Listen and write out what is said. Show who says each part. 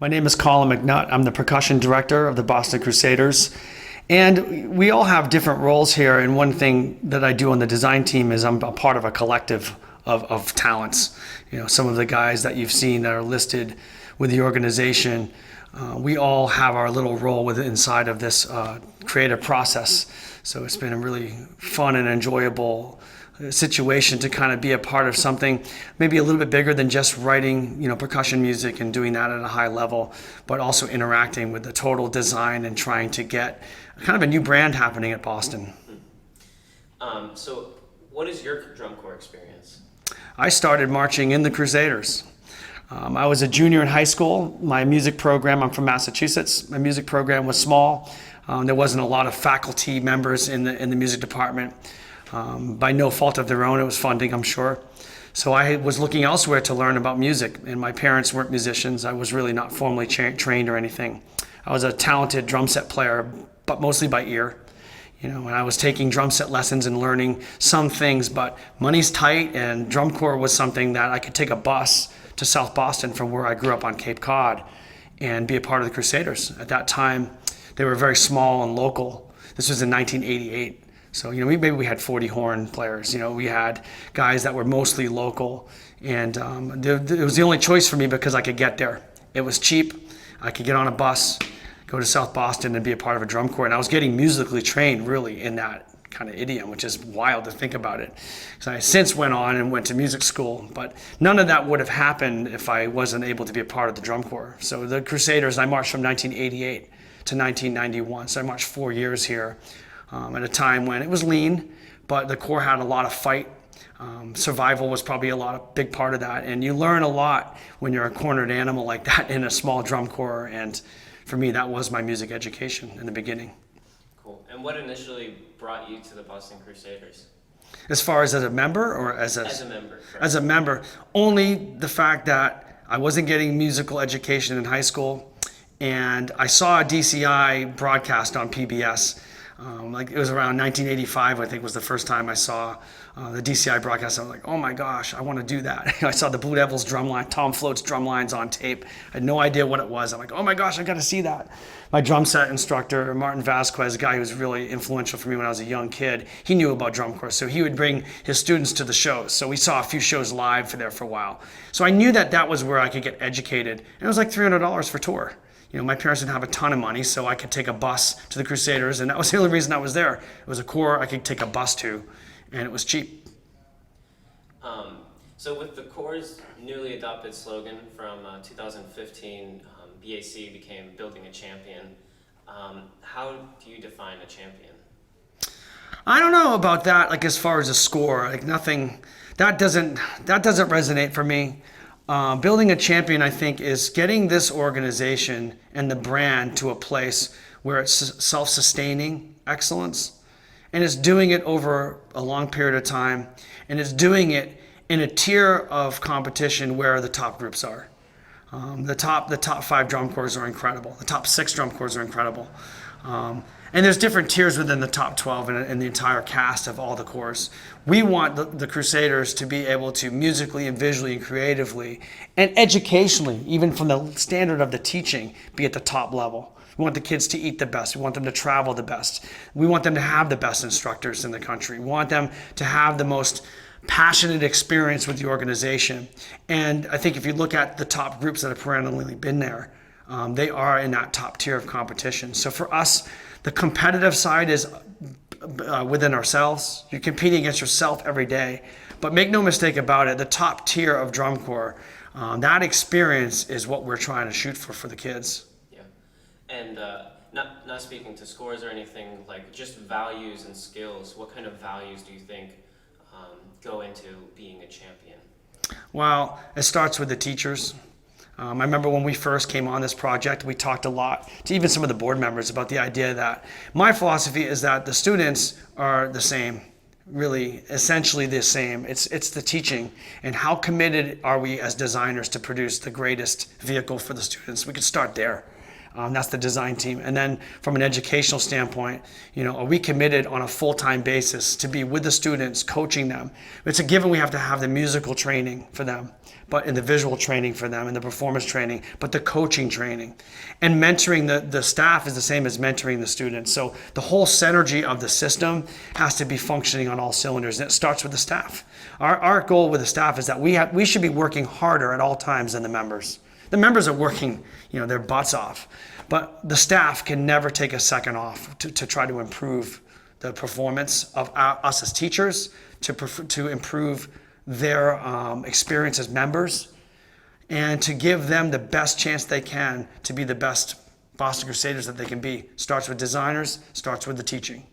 Speaker 1: My name is Colin McNutt. I'm the percussion director of the Boston Crusaders. And we all have different roles here. And one thing that I do on the design team is I'm a part of a collective of talents. You know, some of the guys that you've seen that are listed with the organization, we all have our little role inside of this creative process. So it's been a really fun and enjoyable situation to kind of be a part of something maybe a little bit bigger than just writing, percussion music and doing that at a high level, but also interacting with the total design and trying to get kind of a new brand happening at Boston.
Speaker 2: So what is your drum corps experience?
Speaker 1: I started marching in the Crusaders. I was a junior in high school. My music program, I'm from Massachusetts, my music program was small. There wasn't a lot of faculty members in the music department. By no fault of their own, it was funding, I'm sure. So I was looking elsewhere to learn about music, and my parents weren't musicians. I was really not formally trained or anything. I was a talented drum set player, but mostly by ear. And I was taking drum set lessons and learning some things, but money's tight, and drum corps was something that I could take a bus to South Boston from where I grew up on Cape Cod and be a part of the Crusaders. At that time, they were very small and local. This was in 1988. So, maybe we had 40 horn players. We had guys that were mostly local. And it was the only choice for me because I could get there. It was cheap. I could get on a bus, go to South Boston and be a part of a drum corps. And I was getting musically trained really in that kind of idiom, which is wild to think about it. So I since went on and went to music school, but none of that would have happened if I wasn't able to be a part of the drum corps. So the Crusaders, I marched from 1988 to 1991. So I marched 4 years here. At a time when it was lean, but the Corps had a lot of fight. Survival was probably a big part of that. And you learn a lot when you're a cornered animal like that in a small drum corps. And for me, that was my music education in the beginning.
Speaker 2: Cool. And what initially brought you to the Boston Crusaders?
Speaker 1: As far as a member or as a
Speaker 2: member? Correct.
Speaker 1: As a member, only the fact that I wasn't getting musical education in high school. And I saw a DCI broadcast on PBS. It was around 1985, I think, was the first time I saw the DCI broadcast. I was like, oh my gosh, I want to do that. I saw the Blue Devils drumline, Tom Float's drum lines on tape. I had no idea what it was. I'm like, oh my gosh, I got to see that. My drum set instructor, Martin Vasquez, a guy who was really influential for me when I was a young kid, he knew about drum corps, so he would bring his students to the shows. So we saw a few shows live for a while. So I knew that was where I could get educated. And it was like $300 for tour. My parents didn't have a ton of money, so I could take a bus to the Crusaders, and that was the only reason I was there. It was a corps I could take a bus to, and it was cheap.
Speaker 2: So with the Corps' newly adopted slogan from 2015, BAC became Building a Champion. How do you define a champion?
Speaker 1: I don't know about that, as far as a score, nothing, that doesn't resonate for me. Building a champion, I think, is getting this organization and the brand to a place where it's self-sustaining excellence, and it's doing it over a long period of time, and it's doing it in a tier of competition where the top groups are. The top 5 drum corps are incredible. The top 6 drum corps are incredible. And there's different tiers within the top 12 and the entire cast of all the corps. We want the Crusaders to be able to musically and visually and creatively and educationally, even from the standard of the teaching, be at the top level. We want the kids to eat the best. We want them to travel the best. We want them to have the best instructors in the country. We want them to have the most passionate experience with the organization. And I think if you look at the top groups that have perennially been there, they are in that top tier of competition. So for us, the competitive side is within ourselves. You're competing against yourself every day. But make no mistake about it, the top tier of drum corps, that experience is what we're trying to shoot for the kids.
Speaker 2: Yeah. And not speaking to scores or anything, just values and skills, what kind of values do you think go into being a champion?
Speaker 1: Well, it starts with the teachers. I remember when we first came on this project, we talked a lot to even some of the board members about the idea that my philosophy is that the students are the same, really essentially the same. It's the teaching, and how committed are we as designers to produce the greatest vehicle for the students. We could start there. That's the design team. And then from an educational standpoint, are we committed on a full-time basis to be with the students, coaching them? It's a given we have to have the musical training for them, but in the visual training for them, and the performance training, but the coaching training. And mentoring the staff is the same as mentoring the students. So the whole synergy of the system has to be functioning on all cylinders, and it starts with the staff. Our goal with the staff is that we should be working harder at all times than the members. The members are working, their butts off, but the staff can never take a second off to try to improve the performance of us as teachers, to improve their experience as members, and to give them the best chance they can to be the best Boston Crusaders that they can be. Starts with designers, starts with the teaching.